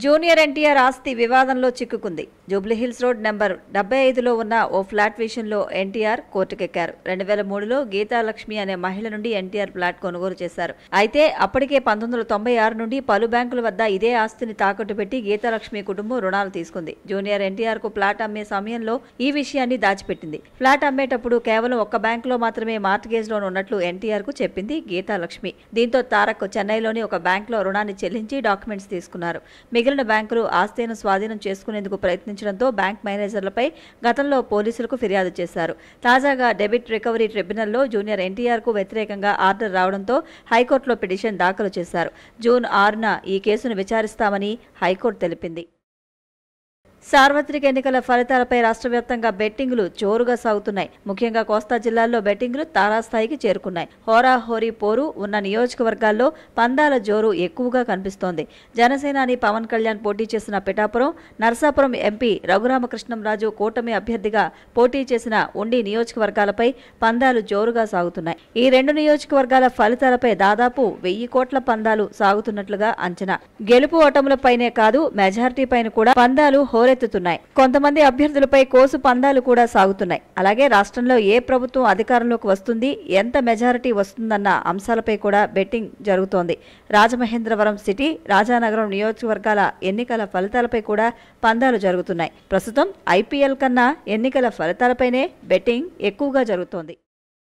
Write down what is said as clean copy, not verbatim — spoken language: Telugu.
జూనియర్ ఎన్టీఆర్ ఆస్తి వివాదంలో చిక్కుకుంది. జూబ్లీహిల్స్ రోడ్ నెంబర్ 75లో ఉన్న ఓ ఫ్లాట్ విషయంలో ఎన్టీఆర్ కోర్టుకెక్కారు. 2003లో గీతాలక్ష్మి అనే మహిళ నుండి ఎన్టీఆర్ ఫ్లాట్ కొనుగోలు చేశారు. అయితే అప్పటికే 1996 నుండి పలు బ్యాంకుల వద్ద ఇదే ఆస్తిని తాకట్టు పెట్టి గీతాలక్ష్మి కుటుంబం రుణాలు తీసుకుంది. జూనియర్ ఎన్టీఆర్ కు ఫ్లాట్ అమ్మే సమయంలో ఈ విషయాన్ని దాచిపెట్టింది. ఫ్లాట్ అమ్మేటప్పుడు కేవలం ఒక్క బ్యాంకులో మాత్రమే మార్ట్గేజ్ లోన్ ఉన్నట్లు ఎన్టీఆర్ కు చెప్పింది గీతాలక్ష్మి. దీంతో తారక్ చెన్నైలోని ఒక బ్యాంకులో రుణాన్ని చెల్లించి డాక్యుమెంట్స్ తీసుకున్నారు. మిగిలిన బ్యాంకులు ఆస్తిని స్వాధీనం చేసుకునేందుకు ప్రయత్నించడంతో బ్యాంక్ మేనేజర్లపై గతంలో పోలీసులకు ఫిర్యాదు చేశారు. తాజాగా డెబిట్ రికవరీ ట్రిబ్యునల్లో జూనియర్ ఎన్టీఆర్ కు వ్యతిరేకంగా ఆర్డర్ రావడంతో హైకోర్టులో పిటిషన్ దాఖలు చేశారు. జూన్ 6న ఈ కేసును విచారిస్తామని హైకోర్టు తెలిపింది. సార్వత్రిక ఎన్నికల ఫలితాలపై రాష్ట్ర వ్యాప్తంగా బెట్టింగులు జోరుగా సాగుతున్నాయి. ముఖ్యంగా కోస్తా జిల్లాల్లో బెట్టింగులు తారాస్థాయికి చేరుకున్నాయి. హోరాహోరీ పోరు ఉన్న నియోజకవర్గాల్లో పందాల జోరు ఎక్కువగా కనిపిస్తోంది. జనసేనాని పవన్ కళ్యాణ్ పోటీ చేసిన పిఠాపురం, నరసాపురం ఎంపీ రఘురామకృష్ణంరాజు కూటమి అభ్యర్థిగా పోటీ చేసిన ఉండి నియోజకవర్గాలపై పందాలు జోరుగా సాగుతున్నాయి. ఈ రెండు నియోజకవర్గాల ఫలితాలపై దాదాపు 1000 కోట్ల పందాలు సాగుతున్నట్లుగా అంచనా. గెలుపు ఓటములపైనే కాదు, మెజారిటీపైన కూడా పందాలు హోరెత్తుతున్నాయి. కొంతమంది అభ్యర్థులపై కోసు పందాలు కూడా సాగుతున్నాయి. అలాగే రాష్ట్రంలో ఏ ప్రభుత్వం అధికారంలోకి వస్తుంది, ఎంత మెజారిటీ వస్తుందన్న అంశాలపై కూడా బెట్టింగ్ జరుగుతోంది. రాజమహేంద్రవరం సిటీ, రాజానగరం నియోజకవర్గాల ఎన్నికల ఫలితాలపై కూడా పందాలు జరుగుతున్నాయి. ప్రస్తుతం IPL కన్నా ఎన్నికల ఫలితాలపైనే బెట్టింగ్ ఎక్కువగా జరుగుతోంది.